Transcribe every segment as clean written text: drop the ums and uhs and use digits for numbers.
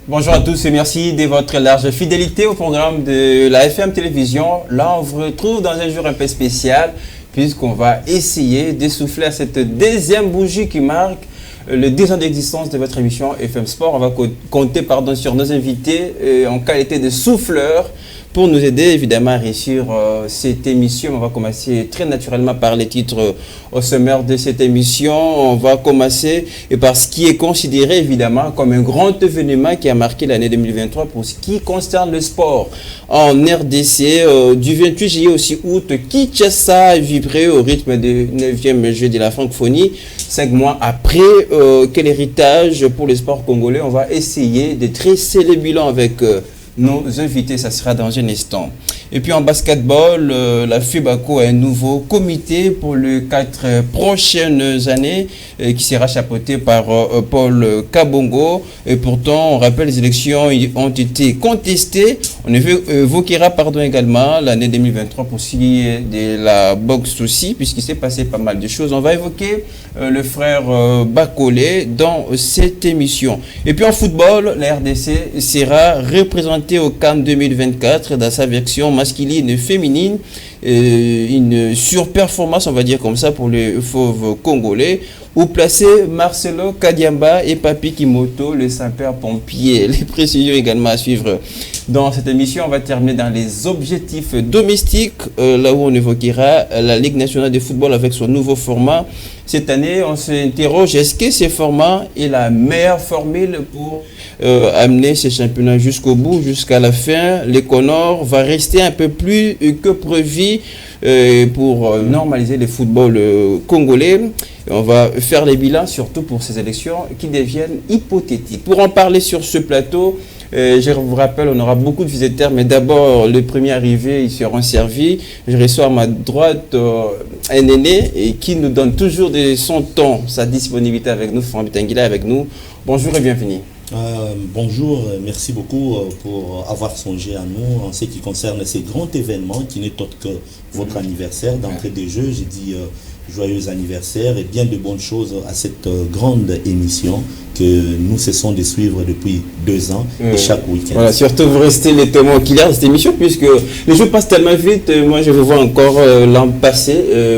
Bonjour à tous et merci de votre large fidélité au programme de la FM Télévision. Là, on vous retrouve dans un jour un peu spécial puisqu'on va essayer de souffler à cette deuxième bougie qui marque le 10 ans d'existence de votre émission FM Sport. On va compter sur nos invités en qualité de souffleurs pour nous aider évidemment à réussir cette émission. On va commencer très naturellement par les titres au sommaire de cette émission. On va commencer par ce qui est considéré évidemment comme un grand événement qui a marqué l'année 2023 pour ce qui concerne le sport. En RDC, du 28 juillet au 6 août, Kinshasa a vibré au rythme du 9e jeu de la francophonie. 5 mois après, quel héritage pour le sport congolais? On va essayer de tresser le bilan avec nos invités, ça sera dans un instant. Et puis en basketball, la FEBACO a un nouveau comité pour les 4 prochaines années qui sera chapeauté par Paul Kabongo. Et pourtant, on rappelle, les élections ont été contestées. On évoquera également l'année 2023 pour ce qui est de la boxe aussi, puisqu'il s'est passé pas mal de choses. On va évoquer le frère Bakolé dans cette émission. Et puis en football, la RDC sera représentée au CAN 2024 dans sa version masculine et féminine. Une surperformance, on va dire comme ça, pour les fauves congolais, où placer Marcelo Kadiamba et Papi Kimoto, le sapeur-pompier. Les précisions également à suivre dans cette émission. On va terminer dans les objectifs domestiques, là où on évoquera la Ligue nationale de football avec son nouveau format. Cette année, on s'interroge, est-ce que ce format est la meilleure formule pour amener ces championnats jusqu'au bout, jusqu'à la fin? L'Econor va rester un peu plus que prévu pour normaliser le football congolais. On va faire les bilans, surtout pour ces élections qui deviennent hypothétiques. Pour en parler sur ce plateau, je vous rappelle, on aura beaucoup de visiteurs, mais d'abord, les premiers arrivés, ils seront servis. Je reçois à ma droite un aîné et qui nous donne toujours de son temps, sa disponibilité avec nous, Franck Bitangila avec nous. Bonjour et bienvenue. Bonjour, merci beaucoup pour avoir songé à nous en ce qui concerne ces grands événements qui n'est autre que votre anniversaire. D'entrée des jeux, j'ai dit joyeux anniversaire et bien de bonnes choses à cette grande émission que nous cessons de suivre depuis 2 ans et chaque week-end. Voilà, surtout vous restez les témoins oculaires de cette émission puisque les jours passent tellement vite. Moi je vous vois encore l'an passé,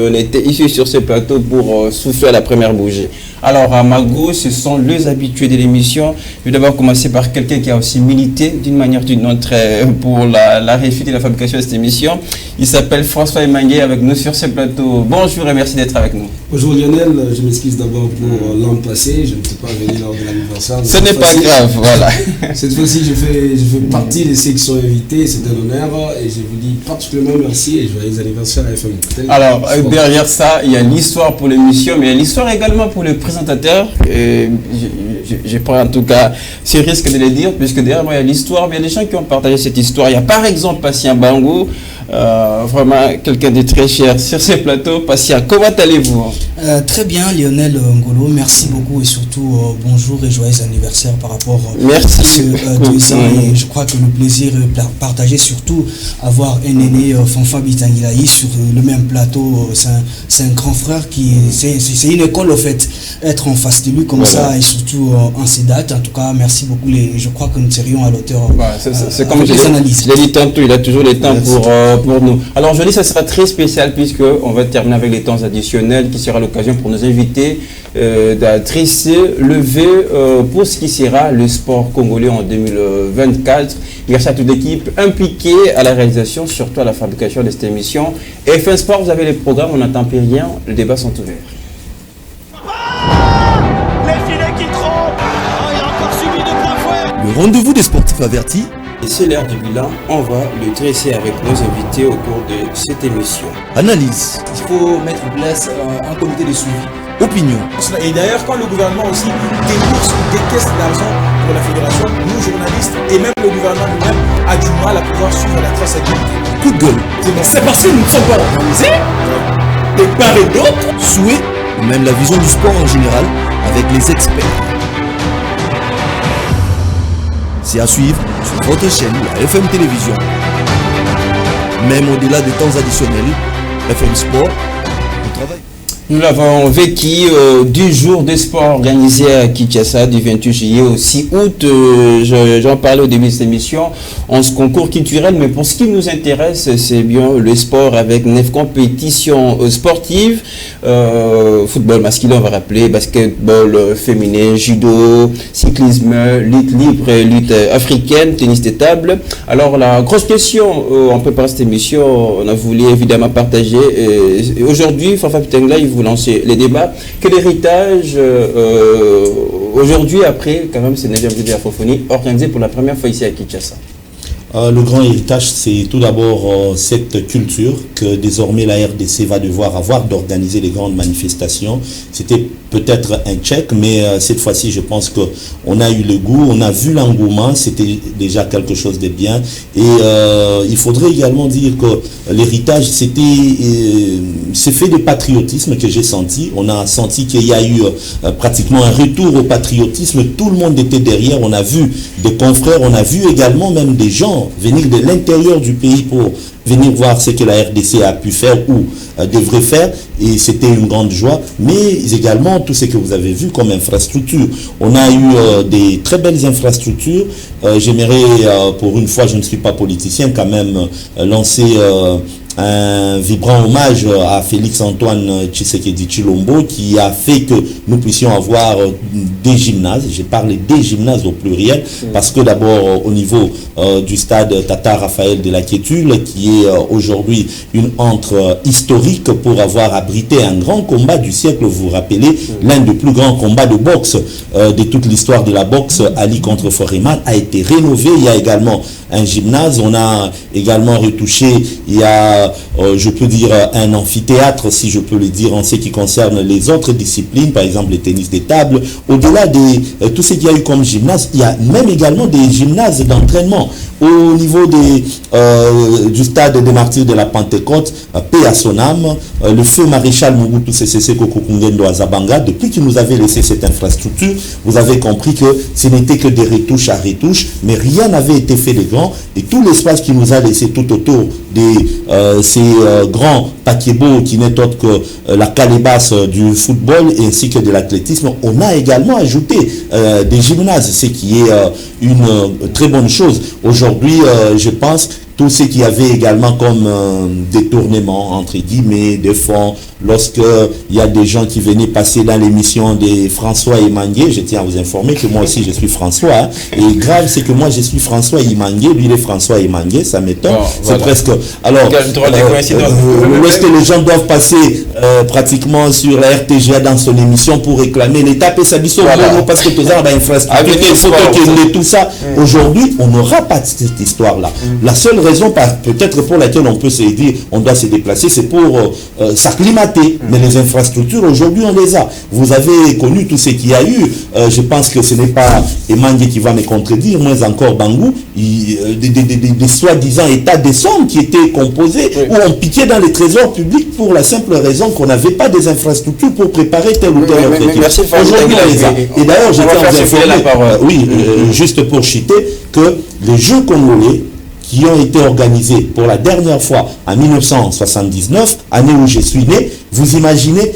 on était ici sur ce plateau pour souffler à la première bougie. Alors à ma gauche, ce sont les habitués de l'émission. Je vais d'abord commencer par quelqu'un qui a aussi milité d'une manière ou d'une autre pour la réussite et la fabrication de cette émission. Il s'appelle François Emangué avec nous sur ce plateau. Bonjour et merci d'être avec nous. Bonjour Lionel, je m'excuse d'abord pour l'an passé, je ne peux pas venir lors de l'anniversaire. Ce n'est pas grave, voilà. Cette fois-ci, je fais partie de ceux qui sont invités, c'est un honneur et je vous dis particulièrement merci et joyeux anniversaire à FM. Alors, derrière ça, il y a l'histoire pour l'émission, mais il y a l'histoire également pour le présentateur. Je prends en tout cas ce risque de le dire, puisque derrière moi, il y a l'histoire, mais il y a des gens qui ont partagé cette histoire. Il y a par exemple Patient Bango, vraiment quelqu'un de très cher sur ces plateaux. Patient, comment allez-vous? Très bien Lionel Ngolo, merci beaucoup et surtout bonjour et joyeux anniversaire par rapport merci. À ce 2 ans et je crois que le plaisir est partagé, surtout avoir un aîné Fanfa Bitangilaï sur le même plateau, c'est un grand frère c'est une école au fait, être en face de lui comme ça et surtout en ces dates. En tout cas merci beaucoup, je crois que nous serions à l'auteur. C'est comme je l'ai dit tantôt, il a toujours le temps pour nous. Alors aujourd'hui ça sera très spécial puisque on va terminer avec les temps additionnels qui sera l'occasion pour nos invités d'adresser le vœu pour ce qui sera le sport congolais en 2024. Merci à toute l'équipe impliquée à la réalisation, surtout à la fabrication de cette émission. FM Sport, vous avez les programmes, on n'attend plus rien, les débats sont ouverts. Les filets qui tremblent. Il a encore subi de plein fouet. Le rendez-vous des sportifs avertis. Et c'est l'heure du bilan, on va le dresser avec nos invités au cours de cette émission. Analyse. Il faut mettre en place un comité de suivi. Opinion. Et d'ailleurs, quand le gouvernement aussi débourse des caisses d'argent pour la fédération, nous journalistes et même le gouvernement lui-même a du mal à pouvoir suivre la traçabilité. Coup de gueule. C'est parce que nous ne sommes pas organisés, de part et d'autre. Souhait, ou même la vision du sport en général, avec les experts. C'est à suivre sur votre chaîne, la FM Télévision. Même au-delà des temps additionnels, FM Sport, on travaille. Nous l'avons vécu du jour des sports organisé à Kinshasa du 28 juillet au 6 août. J'en parlais au début de cette émission, en ce concours culturel, mais pour ce qui nous intéresse, c'est bien le sport avec 9 compétitions sportives. Football masculin, on va rappeler, basketball féminin, judo, cyclisme, lutte libre, lutte africaine, tennis de table. Alors la grosse question, en préparant cette émission, on a voulu évidemment partager. Aujourd'hui, Fafa Bitangila, vous lancez les débats. Quel héritage aujourd'hui, après quand même ce 9e jour de la francophonie organisé pour la première fois ici à Kinshasa? Le grand héritage, c'est tout d'abord cette culture que désormais la RDC va devoir avoir d'organiser les grandes manifestations. C'était peut-être un check, mais cette fois-ci, je pense qu'on a eu le goût, on a vu l'engouement, c'était déjà quelque chose de bien. Et il faudrait également dire que l'héritage, c'est fait de patriotisme que j'ai senti. On a senti qu'il y a eu pratiquement un retour au patriotisme. Tout le monde était derrière. On a vu des confrères, on a vu également même des gens venir de l'intérieur du pays pour venir voir ce que la RDC a pu faire ou devrait faire, et c'était une grande joie, mais également tout ce que vous avez vu comme infrastructure. On a eu des très belles infrastructures. J'aimerais, pour une fois, je ne suis pas politicien, quand même lancer un vibrant hommage à Félix-Antoine Tshisekedi Tshilombo qui a fait que nous puissions avoir des gymnases. J'ai parlé des gymnases au pluriel parce que d'abord au niveau du stade Tata Raphaël de la Kétule qui est aujourd'hui une antre historique pour avoir abrité un grand combat du siècle, vous vous rappelez, l'un des plus grands combats de boxe de toute l'histoire de la boxe, Ali contre Foreman, a été rénové. Il y a également un gymnase, on a également retouché, il y a je peux dire un amphithéâtre, si je peux le dire, en ce qui concerne les autres disciplines, par exemple le tennis de table. Au-delà de tout ce qu'il y a eu comme gymnase, il y a même également des gymnases d'entraînement. Au niveau du stade des martyrs de la Pentecôte, paix à son âme, le feu maréchal Mobutu Sese Seko Kokungendo Azabanga, depuis qu'il nous avait laissé cette infrastructure, vous avez compris que ce n'était que des retouches à retouches, mais rien n'avait été fait de grand, et tout l'espace qui nous a laissé tout autour de ces grands paquebots qui n'est autre que la calebasse du football ainsi que de l'athlétisme, on a également ajouté des gymnases, ce qui est une très bonne chose. Aujourd'hui, je pense tout ce qu'il y avait également comme détournement, entre guillemets, de fonds, lorsque il y a des gens qui venaient passer dans l'émission de François Imangué, je tiens à vous informer que moi aussi je suis François, hein, et grave c'est que moi je suis François Imangué, lui il est François Imangué, ça m'étonne, bon, c'est voilà. Presque, alors, lorsque les gens doivent passer pratiquement sur la RTGA dans son émission pour réclamer l'État, voilà. Parce que tout ça, tout ça, aujourd'hui on n'aura pas cette histoire-là. La seule raison peut-être pour laquelle on peut se dire on doit se déplacer, c'est pour s'acclimater. Mais les infrastructures aujourd'hui on les a. Vous avez connu tout ce qu'il y a eu. Je pense que ce n'est pas Emmanuel qui va me contredire, moins encore Bangou, des soi-disant états des sommes qui étaient composés où on piquait dans les trésors publics pour la simple raison qu'on n'avait pas des infrastructures pour préparer tel ou tel autre équipe. Aujourd'hui on les a. Et d'ailleurs je tiens à vous informer, juste pour chiter, que les Jeux congolais qui ont été organisés pour la dernière fois en 1979, année où je suis né, vous imaginez,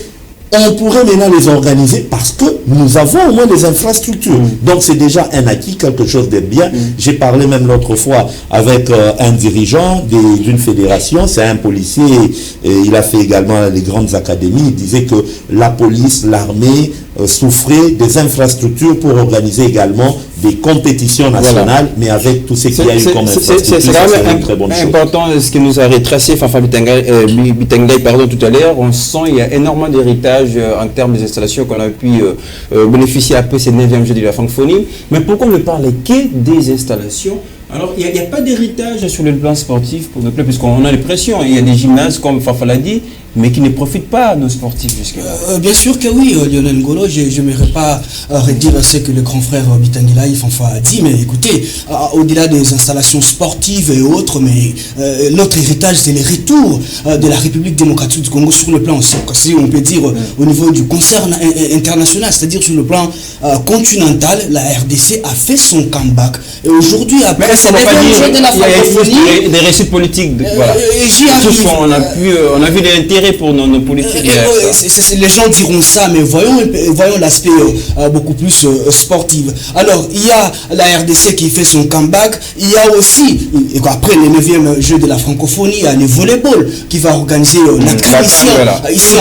on pourrait maintenant les organiser parce que nous avons au moins des infrastructures. Donc c'est déjà un acquis, quelque chose de bien. J'ai parlé même l'autre fois avec un dirigeant d'une fédération, c'est un policier, et il a fait également les grandes académies. Il disait que la police, l'armée souffrait des infrastructures pour organiser également des compétitions nationales, mais avec tout ce qu'il y a eu comme infrastructure, c'est une très bonne chose. C'est important ce que nous a retracé Fafa Bitangila tout à l'heure. On sent qu'il y a énormément d'héritage en termes des installations qu'on a pu bénéficier un peu ces 9e Jeux de la francophonie. Mais pourquoi on ne parle que des installations? Alors, il n'y a pas d'héritage sur le plan sportif pour nos clubs, puisqu'on a l'impression, il y a des gymnases, comme Fafa l'a dit, mais qui ne profitent pas à nos sportifs jusque-là. Bien sûr que oui, Lionel Ngolo, je n'aimerais pas redire ce que le grand frère Bitangila Fafa a dit, mais écoutez, au-delà des installations sportives et autres, mais notre héritage, c'est le retour de la République démocratique du Congo sur le plan, si on peut dire, au niveau du concert international, c'est-à-dire sur le plan continental, la RDC a fait son comeback. Et aujourd'hui, après ces 9e Jeux de la francophonie, des récits politiques, voilà. J'y arrive. On a vu l'intérêt d'intérêt pour nos politiques. Les gens diront ça, mais voyons l'aspect beaucoup plus sportif. Alors, il y a la RDC qui fait son comeback. Il y a aussi, après le 9e jeu de la francophonie, il y a le volleyball qui va organiser la tradition. Ici,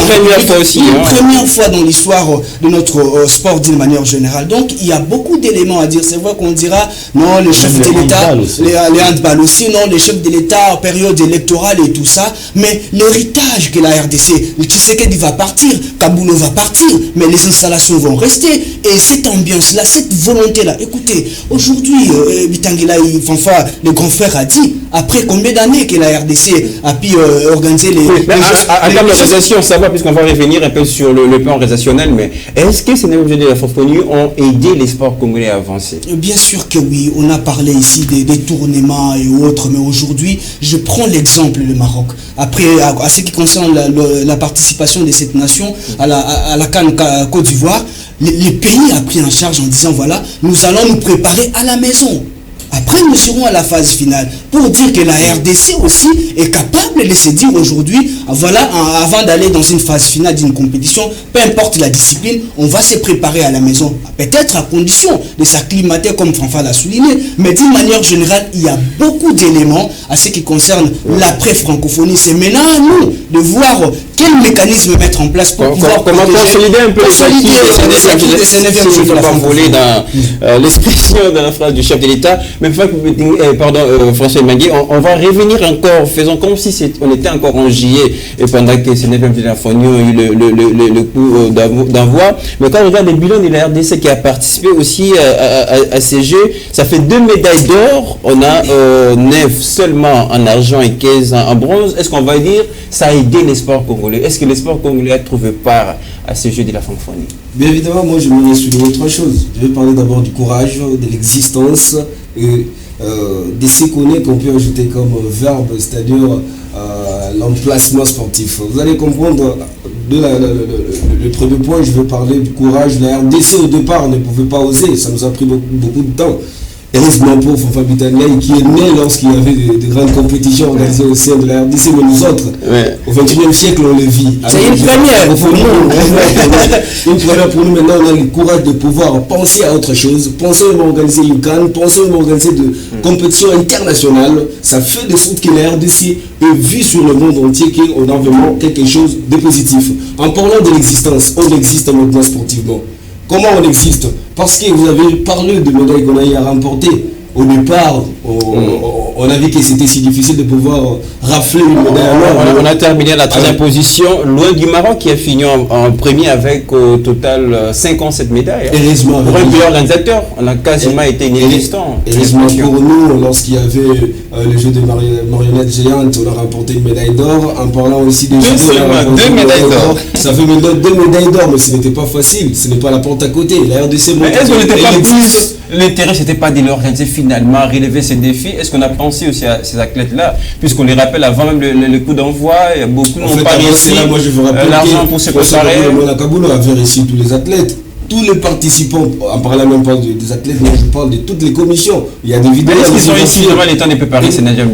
première fois dans l'histoire de notre sport d'une manière générale. Donc, il y a beaucoup d'éléments à dire. C'est vrai qu'on dira, non, les chefs de l'État, les handball aussi, non, les chefs de l'État en période électorale et tout ça. Mais l'héritage que la RDC, le Tshisekedi va partir, Kaboulou va partir, mais les installations vont rester. Et cette ambiance-là, cette volonté-là, écoutez, aujourd'hui, Bitangilaï Fanfa, le grand frère a dit, après combien d'années que la RDC a pu organiser les l'organisation, ça va, puisqu'on va revenir un peu sur le plan organisationnel, mais est-ce que ces nouveaux jeux de la francophonie ont aidé les sports congolais à avancer? Bien sûr que oui, on a parlé ici des tournements et autres, mais aujourd'hui, je prends l'exemple du Maroc. Après, à ce qui concerne la participation de cette nation à la CAN Côte d'Ivoire, le pays a pris en charge en disant, voilà, nous allons nous préparer à la maison. Après, nous serons à la phase finale pour dire que la RDC aussi est capable de se dire aujourd'hui, voilà, avant d'aller dans une phase finale d'une compétition, peu importe la discipline, on va se préparer à la maison. Peut-être à condition de s'acclimater comme Fanfa l'a souligné, mais d'une manière générale, il y a beaucoup d'éléments à ce qui concerne l'après-francophonie. C'est maintenant à nous de voir quel mécanisme mettre en place pour pouvoir consolider un peu les acquis de ne pas voler dans l'expression de la phrase du chef de l'État. Mais François Mangui, on va revenir encore, faisons comme si on était encore en juillet et pendant que ce n'est pas de la Fonio a eu le coup d'envoi. Mais quand on regarde les bilans de la RDC qui a participé aussi à ces jeux, ça fait 2 médailles d'or, on a 9 seulement en argent et 15 en bronze. Est-ce qu'on va dire ça a aidé les sports congolais? Est-ce que les sports congolais ont trouvé part à ces jeux de la francophonie? Bien évidemment, moi je voudrais souligner autre chose. Je vais parler d'abord du courage, de l'existence et de ce qu'on peut ajouter comme verbe, c'est-à-dire l'emplacement sportif. Vous allez comprendre, le premier point, je vais parler du courage. La RDC au départ ne pouvait pas oser, ça nous a pris beaucoup de temps. Heureusement pour Fanfa Bitangilaï qui est né lorsqu'il y avait de grandes compétitions organisées au sein de la RDC, mais nous autres, au XXIe siècle, on le vit. C'est une première pour nous. Une première pour nous. Maintenant, on a le courage de pouvoir penser à autre chose, penser à organiser une CAN, penser à organiser de compétitions internationales. Ça fait de sorte que la RDC est vue sur le monde entier qu'on a vraiment quelque chose de positif. En parlant de l'existence, on existe maintenant sportivement. Comment on existe? Parce que vous avez parlé de médailles qu'on a eu à remporter. Au départ, on a vu que c'était si difficile de pouvoir rafler une médaille. On a terminé à la 13e position, loin du Maroc qui a fini en premier avec au total 57 médailles. Heureusement. Pour un pays organisateur, on a quasiment été inexistant. Heureusement pour nous, lorsqu'il y avait le jeu de marionnettes géantes, on a remporté une médaille d'or. En parlant aussi des jeux, deux médailles d'or. Ça fait maintenant 2 médailles d'or, mais ce n'était pas facile. Ce n'est pas la porte à côté. La RDC, mais est-ce qu'on n'était pas plus... L'intérêt, c'était pas de l'organiser finalement, relever ces défis. Est-ce qu'on a pensé aussi à ces athlètes-là? Puisqu'on les rappelle avant même le coup d'envoi, beaucoup n'ont pas réussi l'argent pour se préparer. La Kaboulou avait réussi tous les athlètes. Tous les participants, en parlant même pas des athlètes, mais je parle de toutes les commissions. Il y a des vidéos. Est-ce qu'ils ont réussi vraiment les temps de préparer ces nageurs?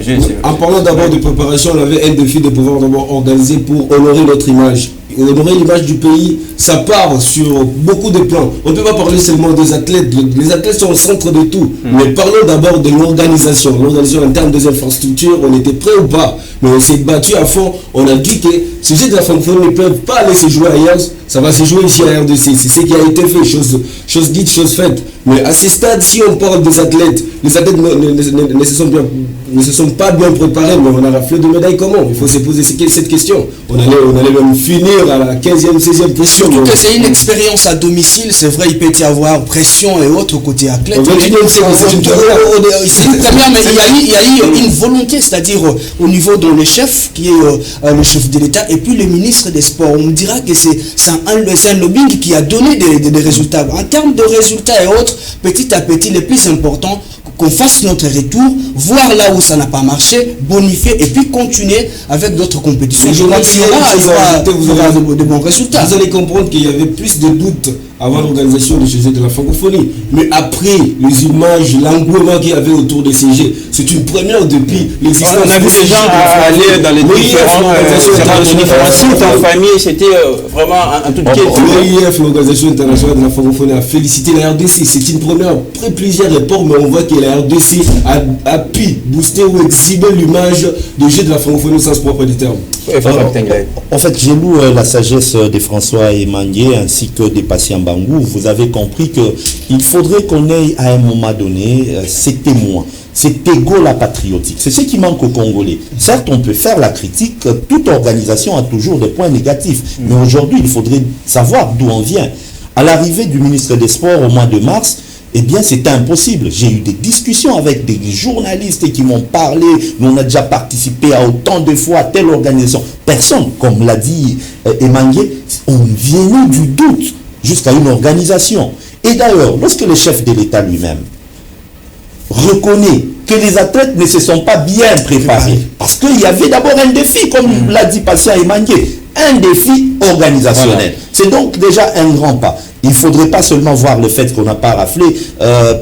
En parlant d'abord de préparation, on avait un défi de pouvoir d'abord organiser pour honorer notre image. Honorer l'image du pays, ça part sur beaucoup de plans. On ne peut pas parler seulement des athlètes. Les athlètes sont au centre de tout. Mais parlons d'abord de l'organisation. L'organisation en termes des infrastructures, on était prêt ou pas. Mais on s'est battu à fond. On a dit que ces jeux de la francophonie ne peuvent pas aller se jouer ailleurs. Ça va se jouer ici à RDC. C'est ce qui a été fait. Chose dite, chose faite. Mais à ce stade, si on parle des athlètes, les athlètes ne se sont pas bien préparés, mais on a raflé de médailles comment? Il faut se poser cette question. On allait même finir à la 15e, 16e position. Surtout que c'est une expérience à domicile, c'est vrai, il peut y avoir pression et autres côté athlète. C'est une première, mais il y a eu une volonté, c'est-à-dire au niveau de le chef, qui est le chef de l'État, et puis le ministre des Sports. On me dira que c'est un lobbying qui a donné des résultats. En termes de résultats et autres, petit à petit, le plus important, qu'on fasse notre retour, voir là où ça n'a pas marché, bonifier et puis continuer avec d'autres compétitions. Je crois qu'il y aura de bons résultats. Vous allez comprendre qu'il y avait plus de doutes avant l'organisation de ces Jeux de la francophonie. Mais après les images, l'engouement qu'il y avait autour de ces Jeux, c'est une première depuis l'existence. On a vu les gens aller dans les différents sites en famille, c'était vraiment un tout petit. L'OIF, l'Organisation internationale de la francophonie, a félicité la RDC. C'est une première, après plusieurs reports, mais on voit que la RDC a pu booster ou exhiber l'image des Jeux de la francophonie au sens propre du terme. En fait, j'ai lu la sagesse de François Emangué ainsi que des patients Bangou. Vous avez compris qu'il faudrait qu'on ait à un moment donné ces témoins, cet égo-là patriotique. C'est ce qui manque aux Congolais. Certes, on peut faire la critique, toute organisation a toujours des points négatifs. Mais aujourd'hui, il faudrait savoir d'où on vient. À l'arrivée du ministre des Sports au mois de mars, eh bien, c'était impossible. J'ai eu des discussions avec des journalistes qui m'ont parlé. Nous, on a déjà participé à autant de fois à telle organisation. Personne, comme l'a dit Emangué, on venait du doute jusqu'à une organisation. Et d'ailleurs, lorsque le chef de l'État lui-même reconnaît que les athlètes ne se sont pas bien préparés, parce qu'il y avait d'abord un défi, comme l'a dit Patient Emangué, un défi organisationnel. Voilà. C'est donc déjà un grand pas. Il ne faudrait pas seulement voir le fait qu'on n'a pas raflé.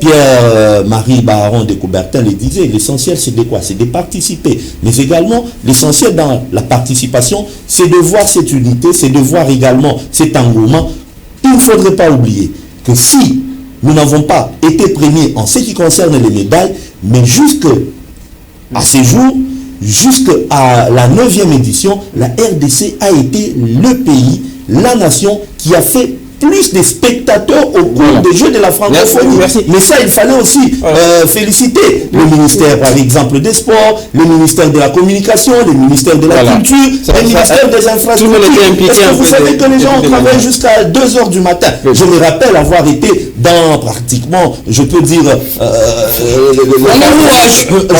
Pierre-Marie Baron de Coubertin le disait, l'essentiel c'est de quoi? C'est de participer. Mais également, l'essentiel dans la participation, c'est de voir cette unité, c'est de voir également cet engouement. Il ne faudrait pas oublier que si nous n'avons pas été premiers en ce qui concerne les médailles, mais jusqu'à ces jours, jusqu'à la 9e édition, la RDC a été le pays, la nation qui a fait plus de spectateurs au cours des Jeux de la francophonie. Merci. Mais ça, il fallait aussi féliciter le ministère, par exemple, des Sports, le ministère de la Communication, le ministère de la Culture, le ministère des Infrastructures. Est-ce que vous savez que les gens travaillent jusqu'à 2 h du matin? Je me rappelle avoir été dans pratiquement, je peux dire,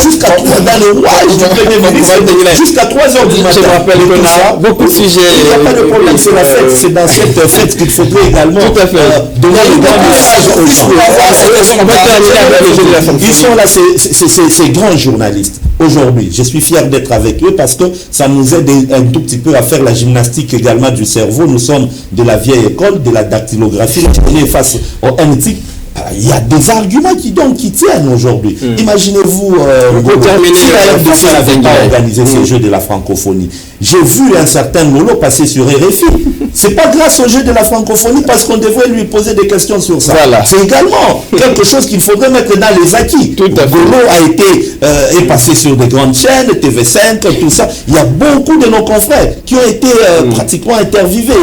jusqu'à 3 dans le rouage du Premier ministre, jusqu'à 3 h du matin. Je me rappelle qu'on a beaucoup de sujets. Il n'y a pas de problème, c'est la fête. C'est dans cette fête qu'il faudrait également donner le grand message aux gens. Ils sont là, ces grands journalistes. Aujourd'hui, je suis fier d'être avec eux parce que ça nous aide un tout petit peu à faire la gymnastique également du cerveau. Nous sommes de la vieille école, de la dactylographie. On est face au NTIC. Il y a des arguments qui tiennent aujourd'hui. Imaginez-vous, si la RDC n'avait pas organisé ces Jeux de la francophonie. J'ai vu un certain Lolo passer sur RFI. C'est pas grâce aux Jeux de la francophonie parce qu'on devrait lui poser des questions sur ça. Voilà. C'est également quelque chose qu'il faudrait mettre dans les acquis. Lolo a été est passé sur des grandes chaînes, TV5, tout ça. Il y a beaucoup de nos confrères qui ont été pratiquement interviewés.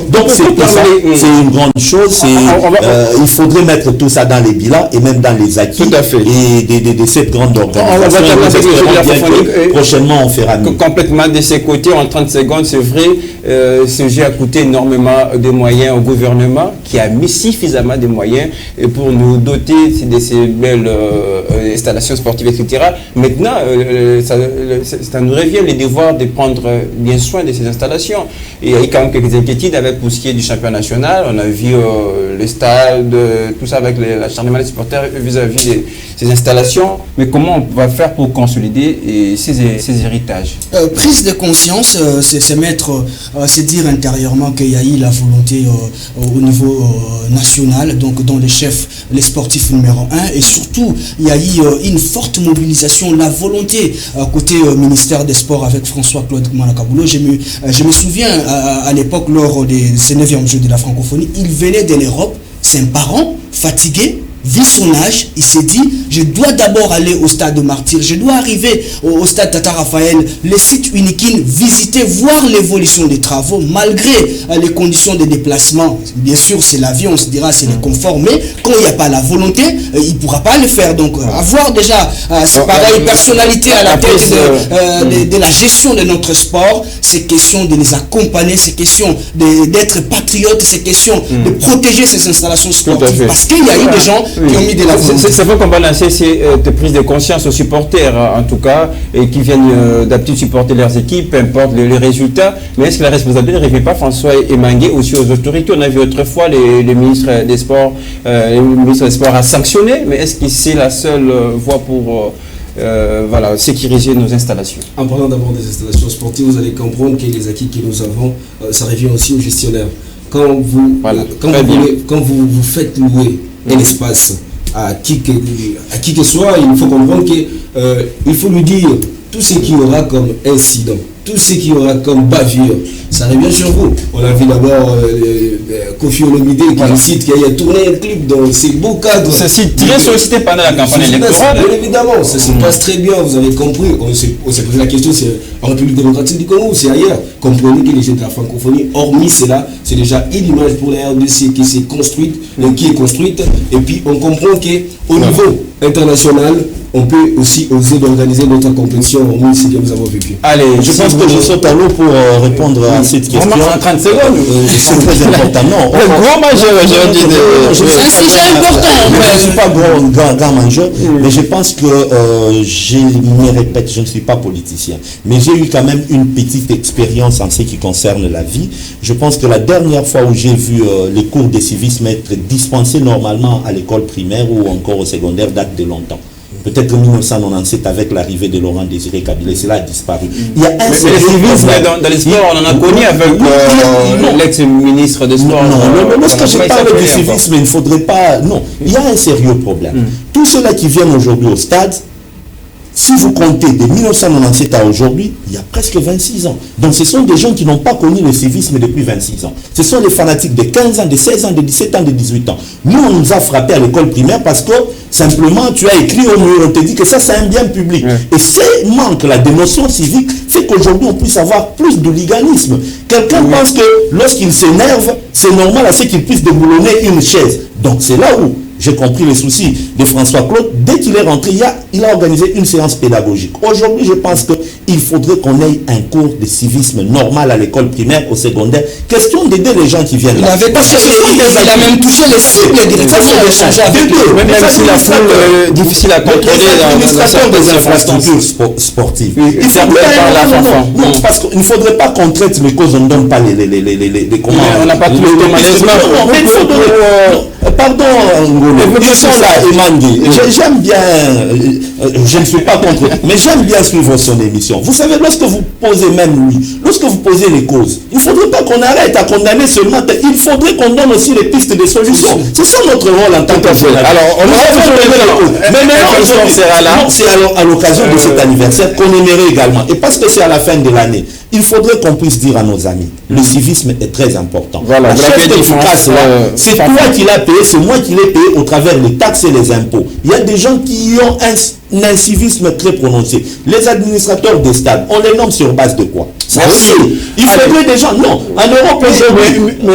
Donc c'est une grande chose. Il faudrait mettre tout ça dans les bilans et même dans les acquis et de cette grande organisation. Prochainement, on fera mieux. Complètement de ses côtés, en 30 secondes, c'est vrai, ce jeu a coûté énormément de moyens au gouvernement qui a mis suffisamment de moyens pour nous doter de ces belles installations sportives, etc. Maintenant, ça nous revient le devoir de prendre bien soin de ces installations. Et il y a eu quand même quelques inquiétudes avec pour ce qui est du championnat national. On a vu le stade, tout ça avec l'acharnement des supporters vis-à-vis de ces installations. Mais comment on va faire pour consolider ces héritages? Prise de conscience, c'est mettre, c'est dire intérieurement qu'il y a eu la volonté au niveau national, donc dans les sportifs numéro 1, et surtout il y a eu une forte mobilisation, la volonté côté ministère des Sports avec François-Claude Manakabulo. Je me souviens à l'époque lors des 9e Jeux de la francophonie, il venait de l'Europe, c'est un parent fatigué, vu son âge, il s'est dit, je dois d'abord aller au stade de Martyr, je dois arriver au stade Tata Raphaël, le site Unikin, visiter, voir l'évolution des travaux, malgré les conditions de déplacement. Bien sûr, c'est l'avion, on se dira, c'est le confort, mais quand il n'y a pas la volonté, il ne pourra pas le faire. Donc, avoir déjà, c'est pareil, personnalité à la tête de la gestion de notre sport, c'est question de les accompagner, c'est question d'être patriote, c'est question de protéger ces installations sportives. Parce qu'il y a eu des gens qui ont mis de la volonté. C'est vrai qu'on va lancer cette prise de conscience aux supporters, en tout cas, et qui viennent d'habitude supporter leurs équipes, peu importe les résultats. Mais est-ce que la responsabilité ne revient pas, François Emangué, aussi aux autorités? On a vu autrefois les ministres des Sports, à sanctionner, mais est-ce que c'est la seule voie pour sécuriser nos installations? En parlant d'abord des installations sportives, vous allez comprendre que les acquis que nous avons, ça revient aussi aux gestionnaires. quand vous, Voilà. quand vous faites louer un espace à qui que soit, il faut comprendre que il faut lui dire tout ce qu'il y aura comme incident, tout ce qu'il y aura comme bavure, ça revient sur vous. On a vu d'abord Kofi Olomide qui cite qu'il a tourné un clip dans ces beaux cadres. Ceci très sollicité pendant la campagne électorale. Bien évidemment, ça se passe très bien, vous avez compris. On s'est posé la question, c'est en République démocratique du Congo ou c'est ailleurs. Comprenez que les jeunes de la francophonie, hormis cela, c'est déjà une image pour la RDC qui s'est construite, qui est construite. Et puis on comprend qu'au niveau international, on peut aussi oser d'organiser notre compétition hormis ce que nous avons vécu. Allez, Je pense que je saute à l'eau pour répondre à cette question. En 30 secondes. C'est très important. Non, Le gros majeur aujourd'hui C'est un sujet important. Je ne suis pas grand majeur, mais je pense que je me répète, je ne suis pas politicien, mais j'ai eu quand même une petite expérience en ce qui concerne la vie. Je pense que la dernière fois où j'ai vu les cours de civisme être dispensés normalement à l'école primaire ou encore au secondaire date de longtemps. Peut-être en 1997 avec l'arrivée de Laurent Désiré Kabila, cela a disparu. Il y a un le civisme dans les sports, on en a connu avec l'ex-ministre des Sports. Non, lorsque je parle du civisme, il ne faudrait pas... Non, il y a un sérieux problème. Tous ceux-là qui viennent aujourd'hui au stade, si vous comptez de 1997 à aujourd'hui, il y a presque 26 ans. Donc ce sont des gens qui n'ont pas connu le civisme depuis 26 ans. Ce sont les fanatiques de 15 ans, de 16 ans, de 17 ans, de 18 ans. Nous, on nous a frappé à l'école primaire parce que simplement tu as écrit au mur, on te dit que ça c'est un bien public. Et ce manque là de notion civique fait qu'aujourd'hui on puisse avoir plus de liganisme. Quelqu'un pense que lorsqu'il s'énerve, c'est normal à ce qu'il puisse déboulonner une chaise. Donc c'est là où j'ai compris les soucis de François Claude. Dès qu'il est rentré, il a organisé une séance pédagogique. Aujourd'hui, je pense qu'il faudrait qu'on ait un cours de civisme normal à l'école primaire, au secondaire. Question d'aider les gens qui viennent là. Il a même touché les cibles directement. Même si la foule difficile à contrôler l'administration des infrastructures sportives. Non, parce qu'il ne faudrait pas qu'on traite les causes, on ne donne pas les commandes. On n'a pas tout le management. Mais il faudrait... Pardon, ils sont là, Emangui. J'aime bien, je ne suis pas contre, mais j'aime bien suivre son émission. Vous savez, lorsque vous posez même lui, lorsque vous posez les causes, il ne faudrait pas qu'on arrête à condamner seulement, il faudrait qu'on donne aussi les pistes de solutions. C'est ça notre rôle en tant que journaliste. Alors, on va mais maintenant, c'est à l'occasion de cet anniversaire qu'on aimerait également. Et parce que c'est à la fin de l'année, il faudrait qu'on puisse dire à nos amis, le civisme est très important. Voilà, la chef efficace là, c'est toi qui l'as payé, c'est moi qui l'ai payé au travers des taxes et les impôts. Il y a des gens qui ont un incivisme très prononcé. Les administrateurs des stades, on les nomme sur base de quoi? Il faudrait des gens. Non, en Europe aujourd'hui, en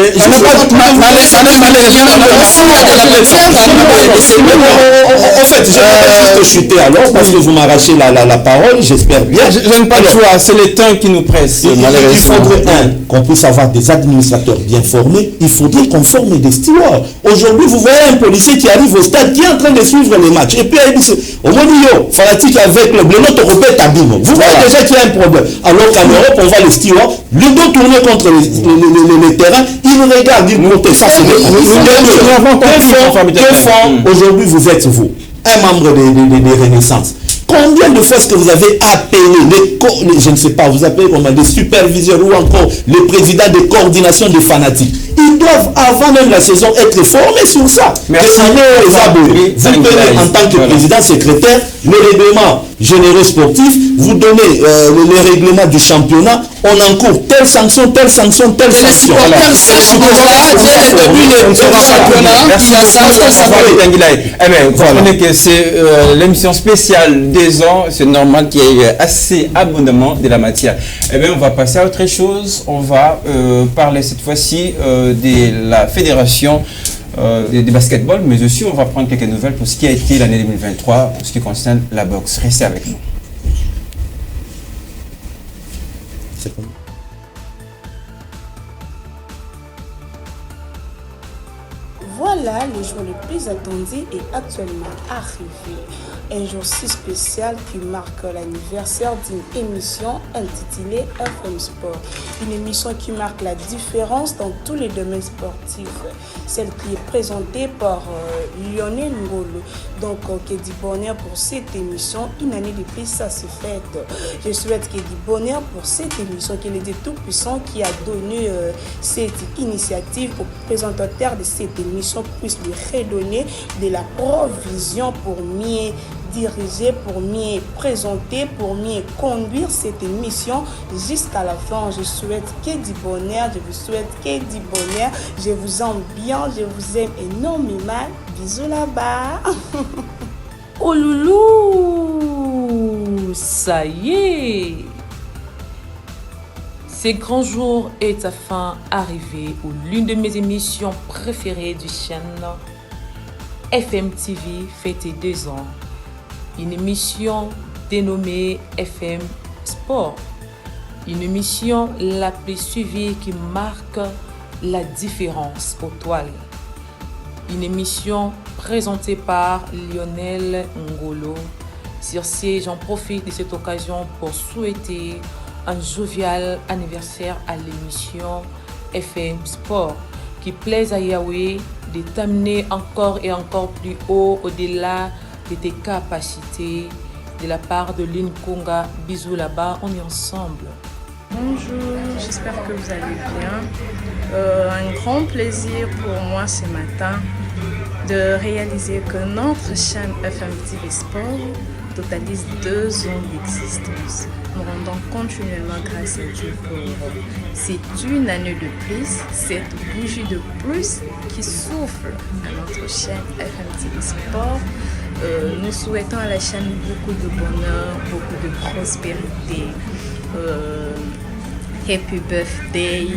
fait, je vais juste chuter alors parce que vous m'arrachez la parole, j'espère bien. Je n'aime pas le choix, c'est le temps qui nous presse. Il faudrait qu'on puisse avoir des administrateurs bien formés. Il faudrait qu'on forme des stewards. Aujourd'hui, vous voyez un policier qui arrive au stade, qui est en train de suivre les matchs. Et puis il dit, au moins fanatique avec le notre européen tabine. Vous voyez déjà qu'il y a un problème. Alors qu'en Europe, on voit les stewards, le dos tourné contre les terrains, ils regardent, ils protègent. Ça, c'est quel fond aujourd'hui vous êtes vous, un membre des Renaissances? Combien de fois est-ce que vous avez appelé je ne sais pas, vous appelez comment, des superviseurs ou encore les présidents de coordination des fanatiques? Ils doivent, avant même la saison, être formés sur ça. Merci. Vous donnez en tant que président secrétaire le règlement généraux sportifs, vous donnez les règlements du championnat, on encourt telle sanction, telle sanction, telle sanction. Vous comprenez que c'est l'émission spéciale des ans, c'est normal qu'il y ait assez abondamment de la matière. Eh bien, on va passer à autre chose. On va parler cette fois-ci de la fédération du basketball, mais aussi on va prendre quelques nouvelles pour ce qui a été l'année 2023 pour ce qui concerne la boxe. Restez avec nous. Voilà, le jour le plus attendu est actuellement arrivé. Un jour si spécial qui marque l'anniversaire d'une émission intitulée FM Sport. Une émission qui marque la différence dans tous les domaines sportifs. Celle qui est présentée par Lionel Ngolo. Donc, qui dit bonheur pour cette émission. Une année de plus, ça se fête. Je souhaite qu'il dit bonheur pour cette émission, qu'il est Dieu Tout-Puissant qui a donné cette initiative aux présentateurs de cette émission puisse lui redonner de la provision pour mieux diriger, pour mieux présenter, pour mieux conduire cette émission jusqu'à la fin. Je souhaite qu'il du bonheur, je vous souhaite qu'il du bonheur. Je vous aime bien, je vous aime énormément. Bisous là-bas. Oh loulou, ça y est. Ce grand jour est enfin arrivé où l'une de mes émissions préférées du chaîne FM TV fêtait 2 ans. Une émission dénommée FM Sport. Une émission la plus suivie qui marque la différence aux toiles. Une émission présentée par Lionel Ngolo. Sur ce, j'en profite de cette occasion pour souhaiter un jovial anniversaire à l'émission FM Sport qui plaise à Yahweh de t'amener encore et encore plus haut au-delà de tes capacités. De la part de Lynn Konga, bisous là-bas, on est ensemble. Bonjour, j'espère que vous allez bien. Un grand plaisir pour moi ce matin de réaliser que notre chaîne FM TV Sport totalise 2 ans d'existence. Nous rendons continuellement grâce à Dieu pour c'est une année de plus, cette bougie de plus qui souffle à notre chaîne FM TV Sport. Nous souhaitons à la chaîne beaucoup de bonheur, beaucoup de prospérité. Happy birthday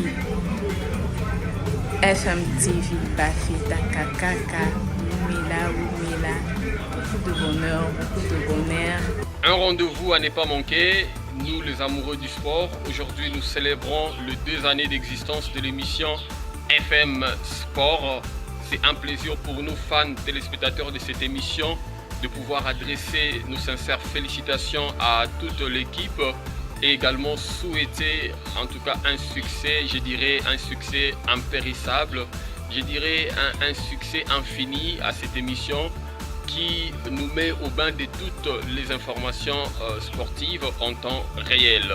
FM TV Bafita Kakaka Mila Mila. Beaucoup de bonheur, beaucoup de bonheur. Un rendez-vous à ne pas manquer. Nous, les amoureux du sport, aujourd'hui nous célébrons les 2 années d'existence de l'émission FM Sport. C'est un plaisir pour nous, fans, téléspectateurs de cette émission, de pouvoir adresser nos sincères félicitations à toute l'équipe et également souhaiter en tout cas un succès, je dirais un succès impérissable, je dirais un succès infini à cette émission qui nous met au bain de toutes les informations sportives en temps réel.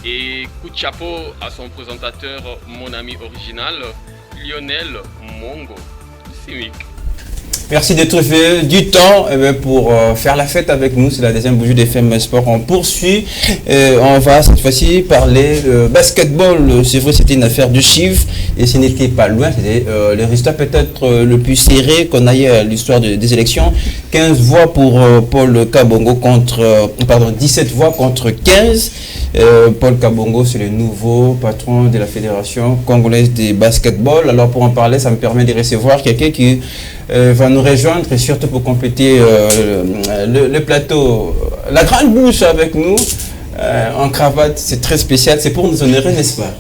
Et coup de chapeau à son présentateur, mon ami original, Lionel Mongo. Simic. Merci de trouver du temps pour faire la fête avec nous. C'est la deuxième bougie des FM Sport. On poursuit. On va cette fois-ci parler basketball. C'est vrai, c'était une affaire de chiffres et ce n'était pas loin. C'était le résultat peut-être le plus serré qu'on a eu à l'histoire des élections. 15 voix pour Paul Kabongo contre 17 voix contre 15. Paul Kabongo, c'est le nouveau patron de la Fédération congolaise de basketball. Alors pour en parler, ça me permet de recevoir quelqu'un qui va nous rejoindre et surtout pour compléter le plateau. La grande bouche avec nous, en cravate, c'est très spécial, c'est pour nous honorer, n'est-ce pas?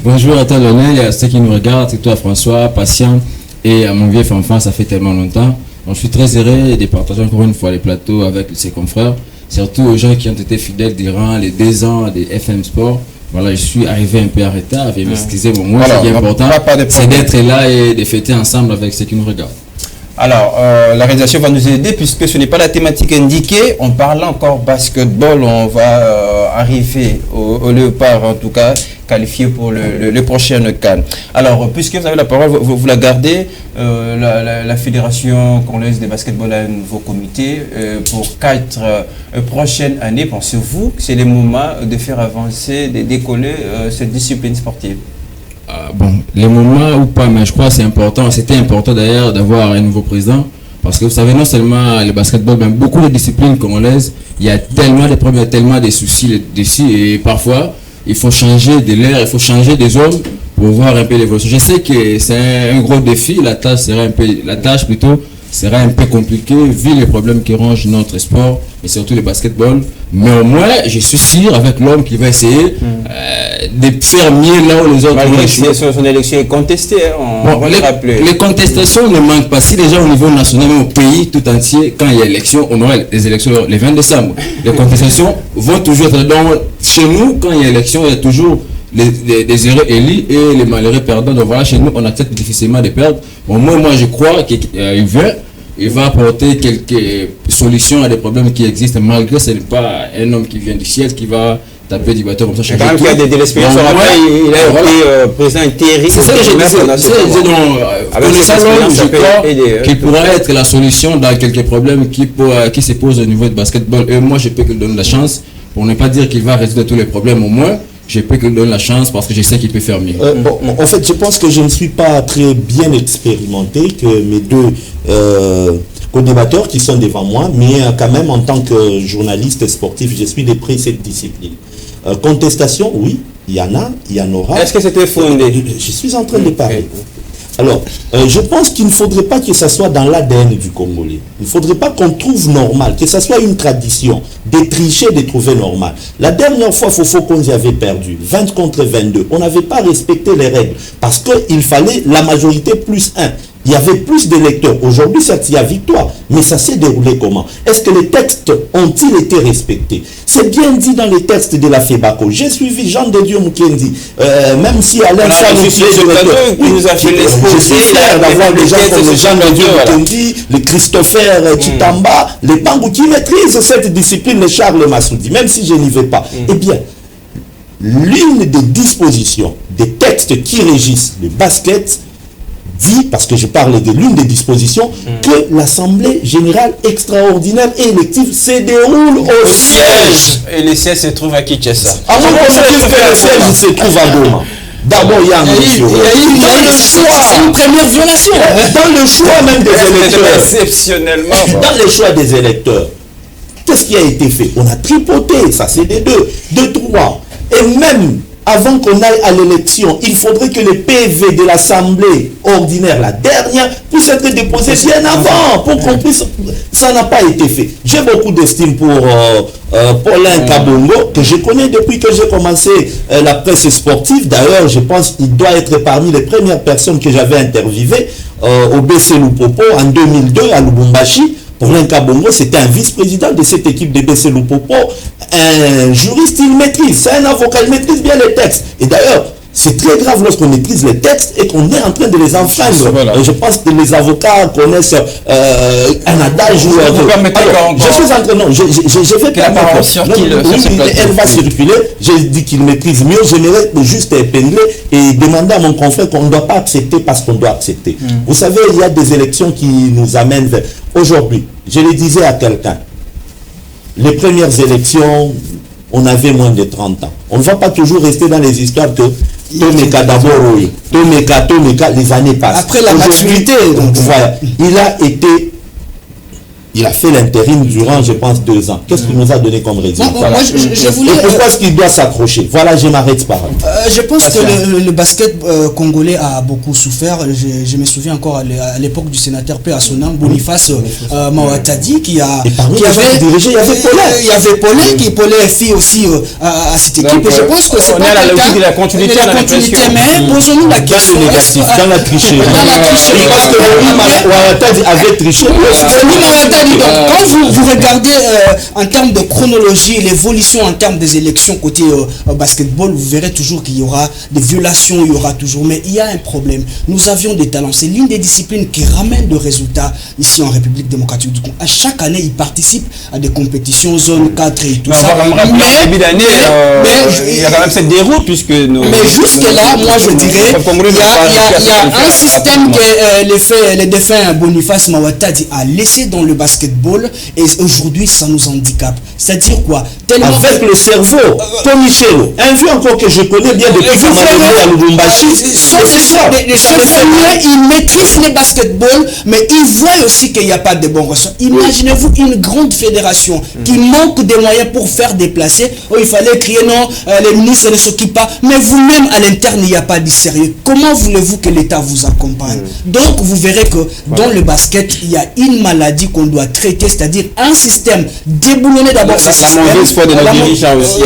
Bonjour à toi Lionel et à ceux qui nous regardent, c'est toi François, patient et à mon vieux enfant, ça fait tellement longtemps. Donc, je suis très heureux de partager encore une fois les plateaux avec ses confrères, surtout aux gens qui ont été fidèles durant les 2 ans des FM Sport. Voilà, je suis arrivé un peu en retard, veuillez m'excuser. Bon, moi, ce qui est important, c'est d'être là et de fêter ensemble avec ceux qui nous regardent. Alors, la réalisation va nous aider puisque ce n'est pas la thématique indiquée. On parle encore basketball, on va arriver au Léopard, en tout cas, qualifié pour le prochain CAN. Alors, puisque vous avez la parole, vous la gardez, la Fédération congolaise de basketball a un nouveau comité pour 4 prochaines années. Pensez-vous que c'est le moment de faire avancer, de décoller cette discipline sportive? Bon, les moments ou pas, mais je crois que c'est important. C'était important d'ailleurs d'avoir un nouveau président. Parce que vous savez, non seulement le basketball, mais beaucoup de disciplines congolaises, il y a tellement de problèmes, tellement de soucis dessus. Et parfois, il faut changer de l'air, il faut changer des hommes pour voir un peu l'évolution. Je sais que c'est un gros défi. La tâche sera un peu compliquée vu les problèmes qui rongent notre sport, et surtout le basketball. Mais au moins, je suis sûr avec l'homme qui va essayer de faire mieux là où les autres ont échoué. Son élection est contestée, on va le rappeler. Les contestations ne manquent pas. Si déjà au niveau national, même au pays tout entier, quand il y a élection, on aura les élections le 20 décembre. Les contestations vont toujours être dans... Chez nous, quand il y a élection, il y a toujours les heureux élus et les malheureux perdants. Donc voilà, chez nous, on accepte difficilement de perdre. Au moins, moi, je crois qu'il va apporter quelques solutions à des problèmes qui existent, malgré que ce n'est pas un homme qui vient du ciel qui va taper du bateau comme ça. Quand même qu'il y a de l'expérience, il a été président intérim. C'est ça que je crois qu'il pourrait être la solution dans quelques problèmes qui se posent au niveau du basketball. Et moi, je peux que lui donner la chance, pour ne pas dire qu'il va résoudre tous les problèmes, au moins, je peux que lui donner la chance parce que je sais qu'il peut faire mieux. En fait, je pense que je ne suis pas très bien expérimenté que mes deux co-débatteurs qui sont devant moi, mais quand même en tant que journaliste sportif, je suis de près cette discipline. Contestation, oui, il y en a, il y en aura. Est-ce que c'était fondé? Je suis en train de parler. Alors, je pense qu'il ne faudrait pas que ça soit dans l'ADN du Congolais. Il ne faudrait pas qu'on trouve normal, que ça soit une tradition, de tricher, de trouver normal. La dernière fois, Fofo Konzi avait perdu, 20 contre 22. On n'avait pas respecté les règles, parce qu'il fallait la majorité plus 1. Il y avait plus d'électeurs. Aujourd'hui, certes, il y a victoire, mais ça s'est déroulé comment? Est-ce que les textes ont-ils été respectés? C'est bien dit dans les textes de la FEBACO. J'ai suivi Jean de Dieu Mukendi, même si Alain Charles nous a fait l'exposé. Je suis fier d'avoir des gens comme Jean de Dieu Mukendi, le Christopher Chitamba, les Pangou qui maîtrisent cette discipline, les Charles Massoudi, même si je n'y vais pas. Eh bien, l'une des dispositions des textes qui régissent le basket dit, parce que je parle de l'une des dispositions, que l'Assemblée générale extraordinaire et élective se déroule au siège. Et le siège se trouve à Kinshasa. À mon avis, le siège se trouve à Goma. D'abord, il y a une première violation. Dans le choix même des électeurs. Exceptionnellement. Dans le choix des électeurs. Qu'est-ce qui a été fait? On a tripoté, ça c'est des deux, trois. Et même avant qu'on aille à l'élection, il faudrait que le PV de l'Assemblée ordinaire, la dernière, puisse être déposé bien avant, pour qu'on puisse... Ça n'a pas été fait. J'ai beaucoup d'estime pour Paulin Kabongo, que je connais depuis que j'ai commencé la presse sportive. D'ailleurs, je pense qu'il doit être parmi les premières personnes que j'avais interviewées au BC Lupopo en 2002 à Lubumbashi. Paulin Kabongo, c'était un vice-président de cette équipe de BC Lupopo, un juriste, il maîtrise, c'est un avocat, il maîtrise bien les textes. Et d'ailleurs, c'est très grave lorsqu'on maîtrise les textes et qu'on est en train de les enfreindre. Et je pense que les avocats connaissent un adage où... je suis en train... Non, je vais pas... Elle va circuler, j'ai dit qu'il maîtrise mieux, j'aimerais juste épingler et demander à mon confrère qu'on ne doit pas accepter parce qu'on doit accepter. Vous savez, il y a des élections qui nous amènent vers... Aujourd'hui, je le disais à quelqu'un, les premières élections, on avait moins de 30 ans. On ne va pas toujours rester dans les histoires que Tomeka d'abord, oui. Tomeka, les années passent. Après la maturité. Voilà. Il a fait l'intérim durant, je pense, 2 ans. Qu'est-ce qu'il nous a donné comme résultat? Et pourquoi est-ce qu'il doit s'accrocher? Voilà, je m'arrête par là. Je pense que le basket congolais a beaucoup souffert. Je me souviens encore à l'époque du sénateur P. à Sonam, Boniface Mawatadi, qui avait dirigé, il y avait Paulin. Il y avait Paulin, Paulin fit aussi à cette équipe. Et je pense que c'est pas la logique de la continuité. Mais posons-nous la question. Dans la tricherie. Parce que Mawatadi avait triché. Donc, quand vous regardez en termes de chronologie, l'évolution en termes des élections côté basketball, vous verrez toujours qu'il y aura des violations, il y aura toujours. Mais il y a un problème. Nous avions des talents. C'est l'une des disciplines qui ramène de résultats ici en République démocratique du Congo. À chaque année, ils participent à des compétitions zone 4 et tout ça. Mais il y a quand même cette déroute puisque nous... Mais jusque-là, moi je dirais, il y a un système que les défunts Boniface Mawatadi a laissé dans le basketball et aujourd'hui ça nous handicape. C'est-à-dire quoi? Avec le cerveau, Tony Chelo, un vieux encore que je connais bien depuis que à Lubumbashi, il maîtrise les basketball, mais il voit aussi qu'il n'y a pas de bons ressorts. Imaginez-vous une grande fédération qui manque des moyens pour faire déplacer. Oh, il fallait crier non, les ministres ne s'occupent pas, mais vous-même à l'interne, il n'y a pas de sérieux. Comment voulez-vous que l'État vous accompagne? Donc vous verrez que dans le basket, il y a une maladie qu'on doit doit traiter, c'est-à-dire un système, déboulonner d'abord ce système. La mauvaise foi de nos dirigeants aussi.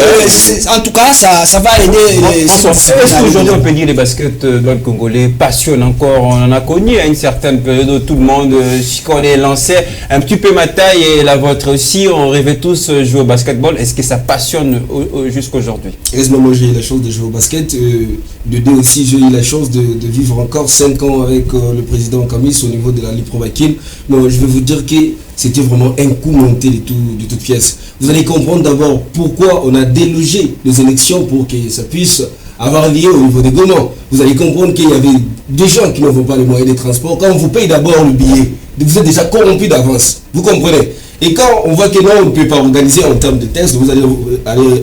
En tout cas, ça va aider. Est-ce qu'aujourd'hui on peut dire les basketball congolais passionnent encore? On en a connu à une certaine période où tout le monde s'y connaît, lançait un petit peu ma taille et la vôtre aussi. On rêvait tous jouer au basketball. Est-ce que ça passionne jusqu'aujourd'hui? Heureusement, moi j'ai eu la chance de jouer au basket. De deux aussi, j'ai eu la chance de vivre encore 5 ans avec le président Kamis au niveau de la Ligue Pro Bakim. Bon, je vais vous dire que c'était vraiment un coup monté de toute pièce. Vous allez comprendre d'abord pourquoi on a délogé les élections pour que ça puisse avoir lieu au niveau des Gomans. Vous allez comprendre qu'il y avait des gens qui n'ont pas les moyens de transport. Quand on vous paye d'abord le billet, vous êtes déjà corrompu d'avance. Vous comprenez? Et quand on voit que non, on ne peut pas organiser en termes de tests, vous allez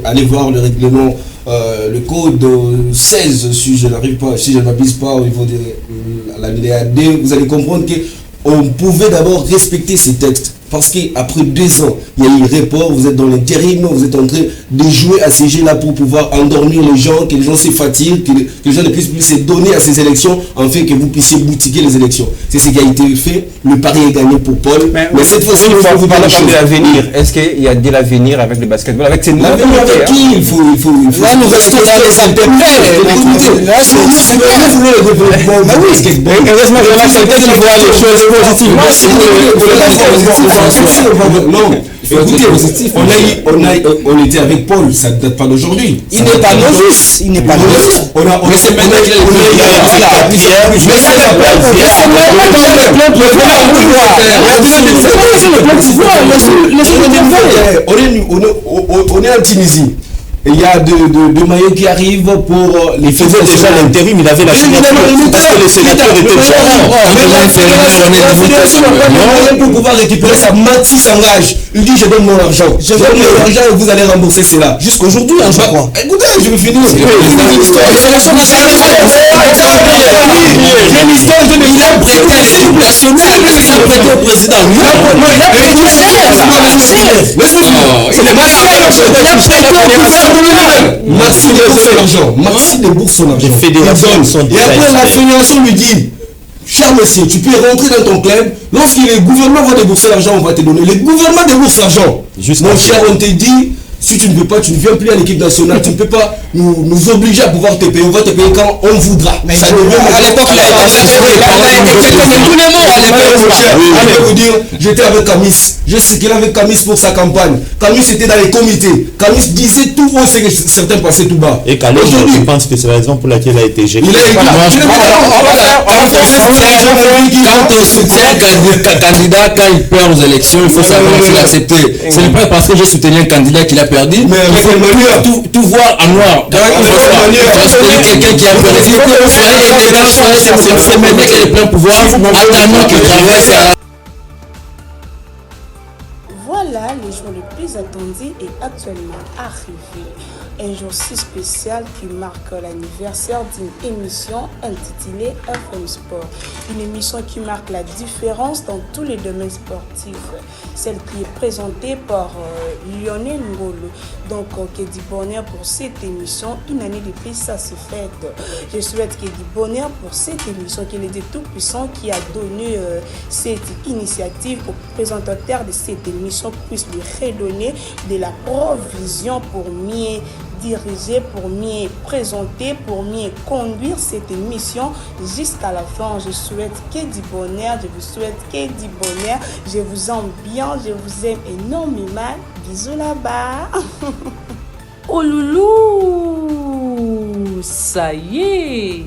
aller voir le règlement, le code 16, si je ne m'abuse pas au niveau de la l'alinéa 2, vous allez comprendre qu'on pouvait d'abord respecter ces textes. Parce qu'après 2 ans, il y a eu report, vous êtes dans l'intérim, vous êtes en train de jouer à ces jeux-là pour pouvoir endormir les gens, que les gens se fatiguent, que les gens ne puissent plus se donner à ces élections, afin que vous puissiez boutiquer les élections. C'est ce qui a été fait. Le pari est gagné pour Paul. Mais cette fois-ci, il faut vous parler de l'avenir. Est-ce qu'il y a de l'avenir avec le basketball, avec ces l'avenir avec qui il faut. Là, nous restons dans les intérêts. Là, si vous voulez le développement du basketball, heureusement, il y en a certains qui voient les choses positivement. Non, écoutez, on était avec Paul, ça ne date pas d'aujourd'hui. Il n'est pas novice. Il n'est pas novice. Mais c'est maintenant qu'il on est en Tunisie. Il y a de maillots qui arrivent pour les faisait déjà l'intérim, il avait la signature. Parce que les sénateurs étaient déjà pour pouvoir récupérer ça. Mati s'engage. Il dit je donne mon argent. Je donne mon argent et vous allez rembourser cela. Jusqu'aujourd'hui, je crois. Écoutez, je vais finir. Il a prêté à l'équipe nationale. Il a prêté au président. Il a prêté Merci de bourse son argent. Et après la fédération lui dit, cher monsieur, tu peux rentrer dans ton club. Lorsque le gouvernement va débourser l'argent, on va te donner. Le gouvernement débourse l'argent. Mon cher, on te dit, si tu ne veux pas, tu ne viens plus à l'équipe nationale, tu ne peux pas nous obliger à pouvoir te payer. On va te payer quand on voudra. Mais ça devient à l'époque, il a été comme tous les mots. Je vais vous dire, j'étais avec Kamis. Je sais qu'il avait Kamis pour sa campagne. Kamis était dans les comités. Kamis disait tout haut, c'est que certains passaient tout bas. Et Calais, je pense que c'est la raison pour laquelle il a été éjecté. Quand on soutient un candidat, quand il perd aux élections, il faut savoir l'accepter. Ce n'est pas parce que j'ai soutenu un candidat qu'il a perdu, il faut tout voir en noir. Quelqu'un qui a perdu, c'est maintenant qu'il est plein pouvoir, attendant qu'il traverse. Voilà, le jour le plus attendu est actuellement arrivé. Un jour si spécial qui marque l'anniversaire d'une émission intitulée FM Sport. Une émission qui marque la différence dans tous les domaines sportifs. Celle qui est présentée par Lionel Ngolo. Donc, que du bonheur pour cette émission. Une année de plus, ça se fête. Je souhaite qu'il y ait du bonheur pour cette émission, qu'il est de tout-puissant qui a donné cette initiative au présentateur de cette émission puisse lui redonner de la provision pour mieux diriger, pour mieux présenter, pour mieux conduire cette émission jusqu'à la fin. Je souhaite que du bonheur, je vous souhaite que du bonheur. Je vous aime bien, je vous aime énormément. Bisous là-bas. Oh loulou, ça y est.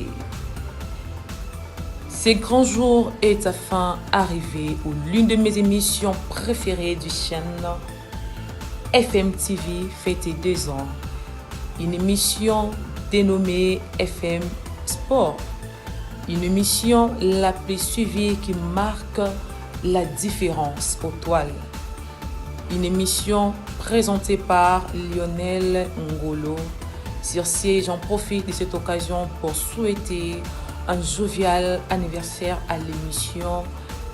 Ce grand jour est enfin arrivé où l'une de mes émissions préférées du chaîne FM TV fête 2 ans. Une émission dénommée FM Sport. Une émission la plus suivie qui marque la différence aux toiles. Une émission présentée par Lionel Ngolo. Sur ce, j'en profite de cette occasion pour souhaiter un jovial anniversaire à l'émission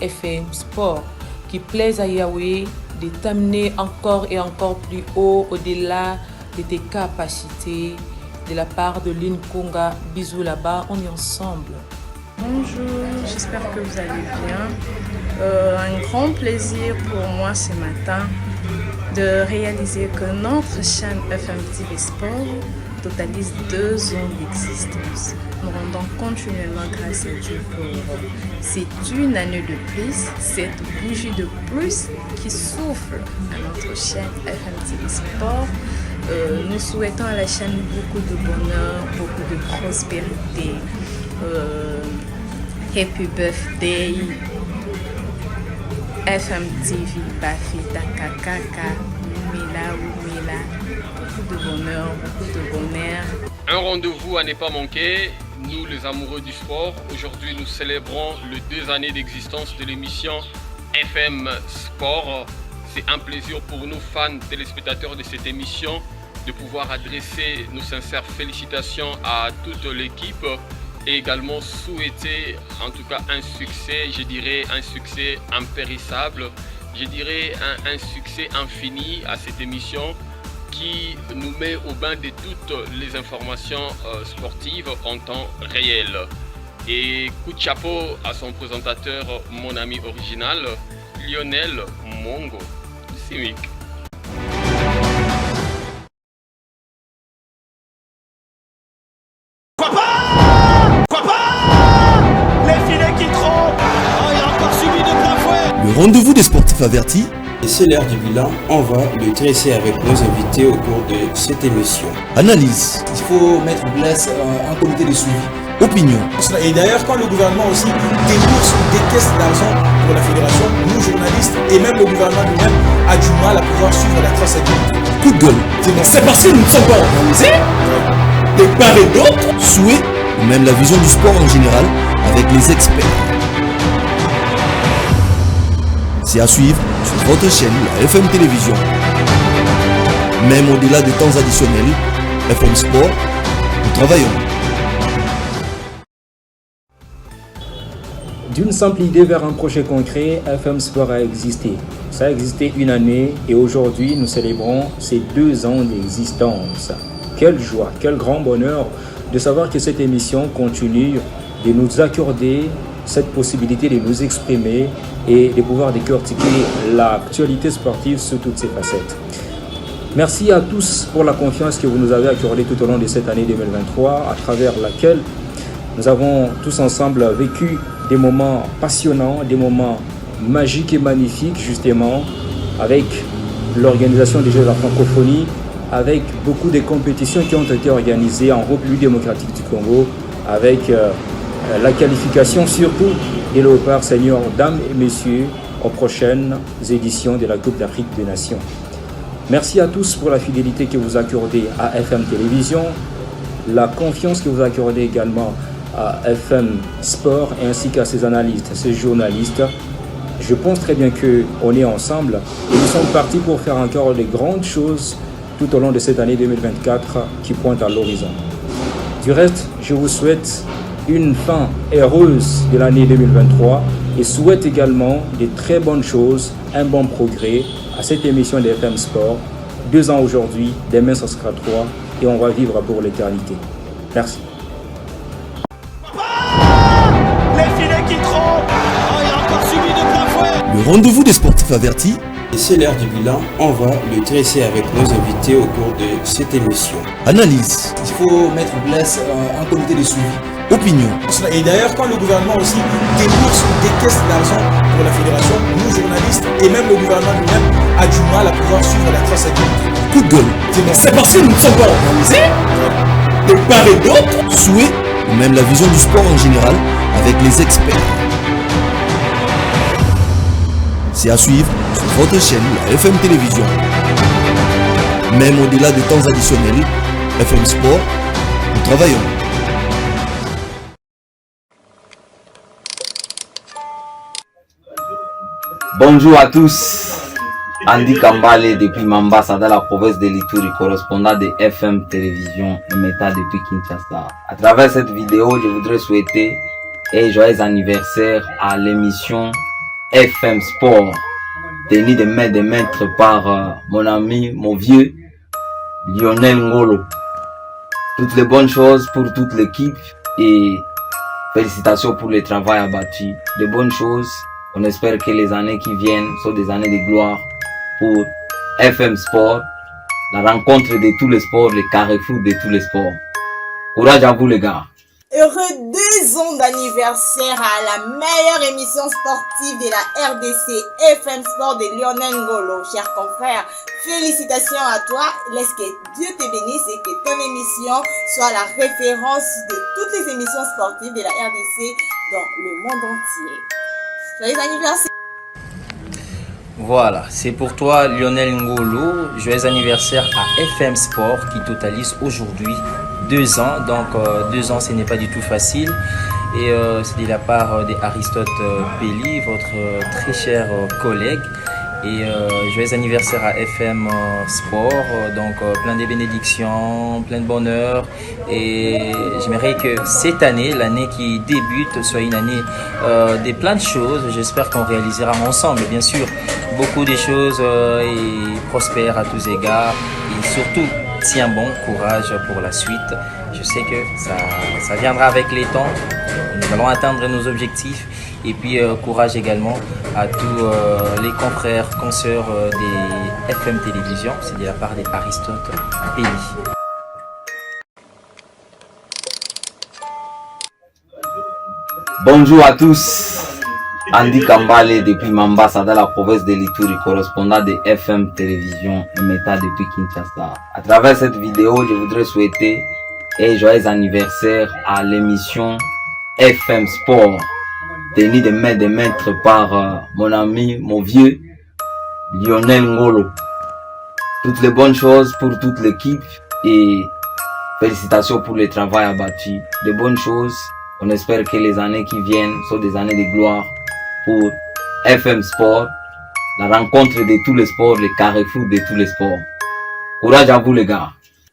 FM Sport qui plaise à Yahweh de t'amener encore et encore plus haut au-delà de tes capacités. De la part de Lynn Konga, bisous là-bas, on est ensemble. Bonjour, j'espère que vous allez bien. Un grand plaisir pour moi ce matin de réaliser que notre chaîne FM TV Sport totalise 2 ans d'existence. Nous rendons continuellement grâce à Dieu pour c'est une année de plus, cette bougie de plus qui souffle à notre chaîne FM TV Sport. Nous souhaitons à la chaîne beaucoup de bonheur, beaucoup de prospérité. Happy birthday FM TV Bafita Kakaka Mila Mila. Beaucoup de bonheur, beaucoup de bonheur. Un rendez-vous à ne pas manquer, nous les amoureux du sport. Aujourd'hui nous célébrons les 2 années d'existence de l'émission FM Sport. C'est un plaisir pour nous fans téléspectateurs de cette émission de pouvoir adresser nos sincères félicitations à toute l'équipe et également souhaiter en tout cas un succès, je dirais un succès impérissable, je dirais un succès infini à cette émission qui nous met au bain de toutes les informations sportives en temps réel. Et coup de chapeau à son présentateur, mon ami original, Lionel Mongo Simic. Le rendez-vous des sportifs avertis. Et c'est l'heure du bilan, on va le dresser avec nos invités au cours de cette émission. Analyse. Il faut mettre en place un comité de suivi. Opinion. Et d'ailleurs, quand le gouvernement aussi débourse des caisses d'argent pour la fédération, nous journalistes et même le gouvernement lui-même a du mal à pouvoir suivre la traçabilité. Coup de gueule. C'est parce que nous ne sommes pas organisés, de part et d'autre. Souhait ou même la vision du sport en général avec les experts. C'est à suivre sur votre chaîne, la FM Télévision. Même au-delà des temps additionnels, FM Sport, nous travaillons. D'une simple idée vers un projet concret, FM Sport a existé. Ça a existé une année et aujourd'hui nous célébrons ces 2 ans d'existence. Quelle joie, quel grand bonheur de savoir que cette émission continue de nous accorder cette possibilité de nous exprimer et de pouvoir décortiquer l'actualité sportive sous toutes ses facettes. Merci à tous pour la confiance que vous nous avez accordée tout au long de cette année 2023, à travers laquelle nous avons tous ensemble vécu des moments passionnants, des moments magiques et magnifiques, justement, avec l'organisation des Jeux de la francophonie, avec beaucoup de compétitions qui ont été organisées en République démocratique du Congo, avec la qualification surtout des léopards seniors, dames et messieurs, aux prochaines éditions de la Coupe d'Afrique des Nations. Merci à tous pour la fidélité que vous accordez à FM Télévision, la confiance que vous accordez également à FM Sport ainsi qu'à ses analystes, ses journalistes. Je pense très bien qu'on est ensemble et nous sommes partis pour faire encore de grandes choses tout au long de cette année 2024 qui pointe à l'horizon. Du reste, je vous souhaite une fin heureuse de l'année 2023 et souhaite également de très bonnes choses, un bon progrès à cette émission de FM Sport. 2 ans aujourd'hui, demain ce sera 3 et on va vivre pour l'éternité. Merci. Le rendez-vous des sportifs avertis. Et c'est l'heure du bilan, on va le dresser avec nos invités au cours de cette émission. Analyse. Il faut mettre en place un comité de suivi. Opinion. Et d'ailleurs, quand le gouvernement aussi débourse des caisses d'argent pour la fédération, nous journalistes et même le gouvernement lui-même a du mal à pouvoir suivre la traçabilité. Coup de gueule. C'est parce que nous ne sommes pas organisés, de part et d'autre. Souhait ou même la vision du sport en général avec les experts. C'est à suivre sur votre chaîne, la FM Télévision. Même au-delà des temps additionnels, FM Sport, nous travaillons. Bonjour à tous, Andy Kambale depuis Mambasa dans la province de l'Ituri, correspondant de FM Télévision Meta depuis Kinshasa. À travers cette vidéo, je voudrais souhaiter un joyeux anniversaire à l'émission FM Sport, tenue de main de maître par mon ami, mon vieux Lionel Ngolo. Toutes les bonnes choses pour toute l'équipe et félicitations pour le travail abattu. De bonnes choses On espère que les années qui viennent sont des années de gloire pour FM Sport, la rencontre de tous les sports, le carrefour de tous les sports. Courage à vous les gars. Heureux 2 ans d'anniversaire à la meilleure émission sportive de la RDC, FM Sport de Lionel Ngolo. Cher confrère, félicitations à toi. Laisse que Dieu te bénisse et que ton émission soit la référence de toutes les émissions sportives de la RDC dans le monde entier. Joyeux anniversaire. Voilà, c'est pour toi Lionel Ngolo. Joyeux anniversaire à FM Sport qui totalise aujourd'hui 2 ans. Donc 2 ans, ce n'est pas du tout facile. Et c'est de la part d'Aristote Pelli, votre très cher collègue. Et joyeux anniversaire à FM Sport, donc plein de bénédictions, plein de bonheur. Et j'aimerais que cette année, l'année qui débute, soit une année de plein de choses. J'espère qu'on réalisera ensemble, bien sûr, beaucoup de choses et prospère à tous égards. Et surtout, tiens bon, courage pour la suite. Je sais que ça viendra avec les temps. Nous allons atteindre nos objectifs. Et puis courage également à tous les confrères, consoeurs des FM Télévision. C'est de la part d'Aristote Pelli. Bonjour à tous. Andy Kambale depuis Mambasa dans la province de l'Ituri, correspondant de FM Télévision Méta depuis Kinshasa. À travers cette vidéo, je voudrais souhaiter un joyeux anniversaire à l'émission FM Sport, tenu de main de maître par mon ami, mon vieux Lionel Ngolo. Toutes les bonnes choses pour toute l'équipe et félicitations pour le travail abattu. De bonnes choses. On espère que les années qui viennent sont des années de gloire pour FM Sport, la rencontre de tous les sports, le carrefour de tous les sports. Courage à vous les gars.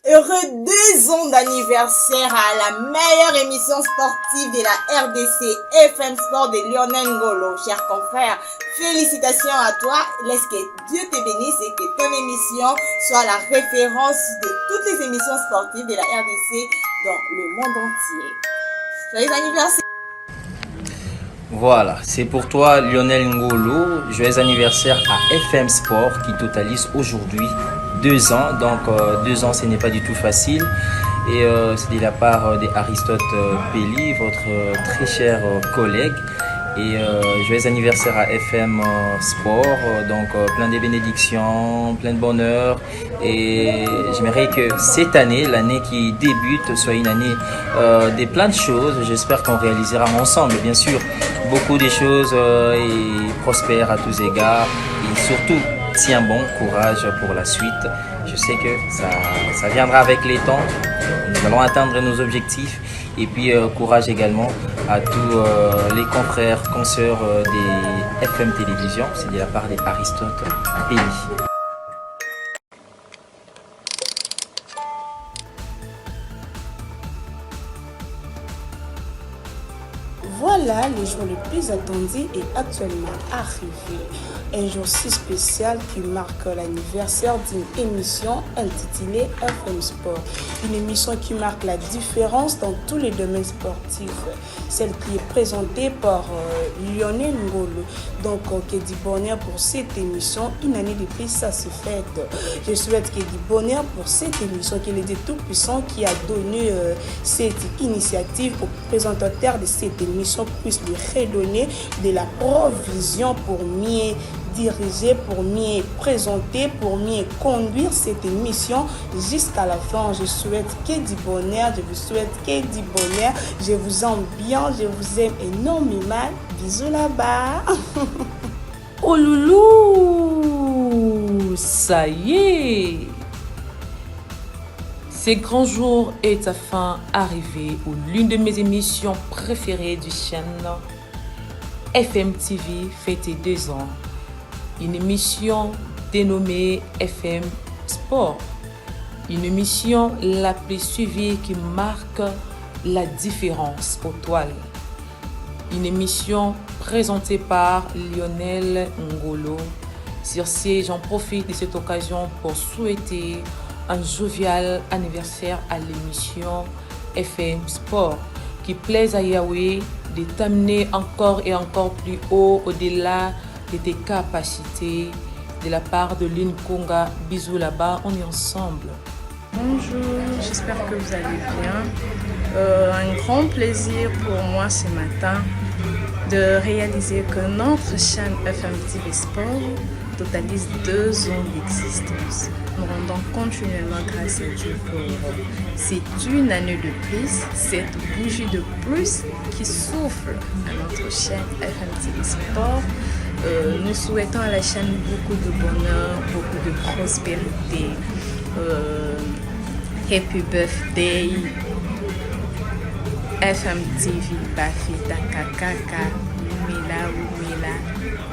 Heureux 2 ans d'anniversaire à la meilleure émission sportive de la RDC, FM Sport de Lionel Ngolo. Cher confrère, félicitations à toi. Laisse que Dieu te bénisse et que ton émission soit la référence de toutes les émissions sportives de la RDC dans le monde entier. Joyeux anniversaire. Voilà, c'est pour toi Lionel Ngolo. Joyeux anniversaire à FM Sport qui totalise aujourd'hui 2 ans. Donc 2 ans, ce n'est pas du tout facile. Et c'est de la part d'Aristote Pelli, votre très cher collègue. Et joyeux anniversaire à FM Sport, donc plein de bénédictions, plein de bonheur. Et j'aimerais que cette année, l'année qui débute, soit une année de plein de choses. J'espère qu'on réalisera ensemble, bien sûr, beaucoup de choses et prospère à tous égards. Et surtout, tiens bon, courage pour la suite. Je sais que ça viendra avec les temps. Nous allons atteindre nos objectifs. Et puis courage également à tous les confrères, consoeurs des FM Télévision. C'est de la part d'Aristote Pelli. Voilà le jour le plus attendu est actuellement arrivé. Un jour si spécial qui marque l'anniversaire d'une émission intitulée FM Sport. Une émission qui marque la différence dans tous les domaines sportifs. Celle qui est présentée par Lionel Ngolo. Donc, que du bonheur pour cette émission. Une année de plus, ça se fête. Je souhaite qu'il y ait du bonheur pour cette émission, qu'il est Dieu Tout-Puissant qui a donné cette initiative au présentateur de cette émission puisse lui redonner de la provision pour mieux diriger, pour mieux présenter, pour mieux conduire cette émission jusqu'à la fin. Je souhaite que du bonheur, je vous souhaite que du bonheur. Je vous aime bien, je vous aime énormément. Bisous là-bas. Oh loulou, ça y est. Ce grand jour est enfin arrivé où l'une de mes émissions préférées du chaîne FM TV fête 2 ans. Une émission dénommée FM Sport. Une émission la plus suivie qui marque la différence aux toiles. Une émission présentée par Lionel Ngolo. Sur ce, j'en profite de cette occasion pour souhaiter un jovial anniversaire à l'émission FM Sport qui plaise à Yahweh de t'amener encore et encore plus haut, au-delà de tes capacités. De la part de Lynn Konga, bisous là-bas, on est ensemble. Bonjour, j'espère que vous allez bien. Un grand plaisir pour moi ce matin de réaliser que notre chaîne FM TV Sport totalise 2 ans d'existence. Nous rendons continuellement grâce à Dieu pour c'est une année de plus, cette bougie de plus qui souffle à notre chaîne FM TV Sport. Nous souhaitons à la chaîne beaucoup de bonheur, beaucoup de prospérité. Happy birthday, FM TV, Bafita, Kakaka, Mila,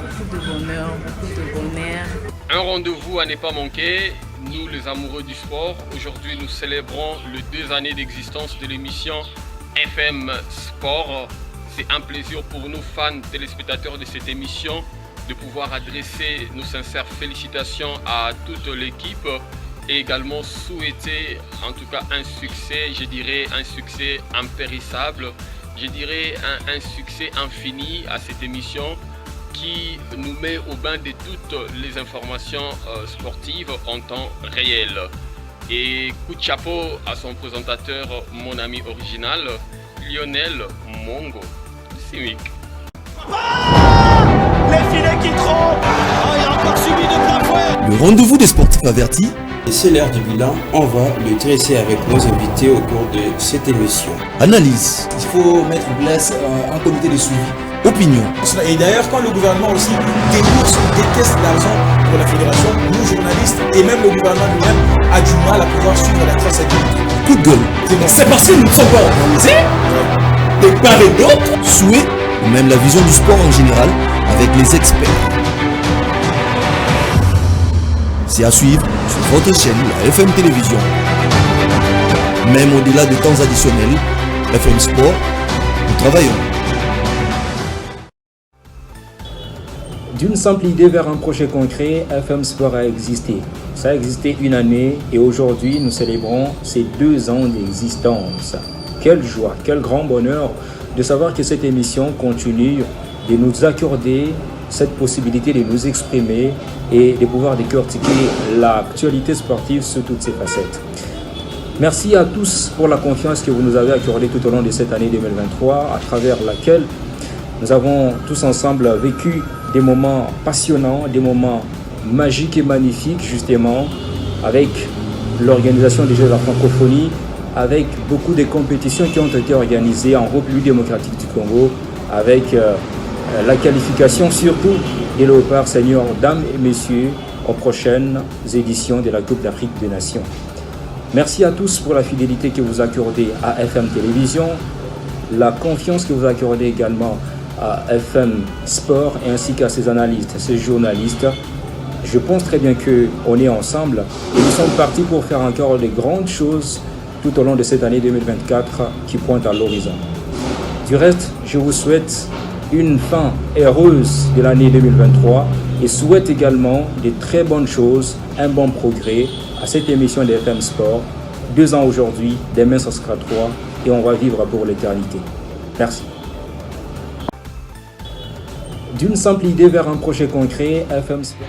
beaucoup de bonheur, beaucoup de bonheur. Un rendez-vous à ne pas manquer, nous les amoureux du sport. Aujourd'hui, nous célébrons les 2 années d'existence de l'émission FM Sport. C'est un plaisir pour nous, fans, téléspectateurs de cette émission, de pouvoir adresser nos sincères félicitations à toute l'équipe et également souhaiter en tout cas un succès, je dirais un succès impérissable, je dirais un succès infini à cette émission qui nous met au bain de toutes les informations sportives en temps réel. Et coup de chapeau à son présentateur, mon ami original, Lionel Mongo Simic. Les filets qui trompent. Oh, il a encore subi de plein fouet. Le rendez-vous des sportifs avertis. Et c'est l'heure du bilan, on va le dresser avec nos invités au cours de cette émission. Analyse. Il faut mettre en place un comité de suivi. Opinion. Et d'ailleurs, quand le gouvernement aussi débourse des caisses d'argent pour la fédération, nous journalistes et même le gouvernement lui-même a du mal à pouvoir suivre la traçabilité. Coup de gueule. C'est parce que nous ne sommes pas organisés de part et d'autre. Souhait ou même la vision du sport en général avec les experts. C'est à suivre sur votre chaîne, la FM Télévision. Même au-delà des temps additionnels, FM Sport, nous travaillons. D'une simple idée vers un projet concret, FM Sport a existé. Ça a existé une année et aujourd'hui nous célébrons ces 2 ans d'existence. Quelle joie, quel grand bonheur de savoir que cette émission continue de nous accorder cette possibilité de nous exprimer et de pouvoir décortiquer l'actualité sportive sous toutes ses facettes. Merci à tous pour la confiance que vous nous avez accordée tout au long de cette année 2023, à travers laquelle nous avons tous ensemble vécu des moments passionnants, des moments magiques et magnifiques, justement, avec l'organisation des Jeux de la francophonie, avec beaucoup de compétitions qui ont été organisées en République démocratique du Congo, avec la qualification surtout des léopards seniors, dames et messieurs, aux prochaines éditions de la Coupe d'Afrique des Nations. Merci à tous pour la fidélité que vous accordez à FM Télévision, la confiance que vous accordez également à FM Sport et ainsi qu'à ses analystes, ses journalistes. Je pense très bien qu'on est ensemble et nous sommes partis pour faire encore de grandes choses tout au long de cette année 2024 qui pointe à l'horizon. Du reste, je vous souhaite une fin heureuse de l'année 2023 et souhaite également de très bonnes choses, un bon progrès à cette émission de FM Sport. 2 ans aujourd'hui, demain ce sera 3 et on va vivre pour l'éternité. Merci. D'une simple idée vers un projet concret, FM Sport.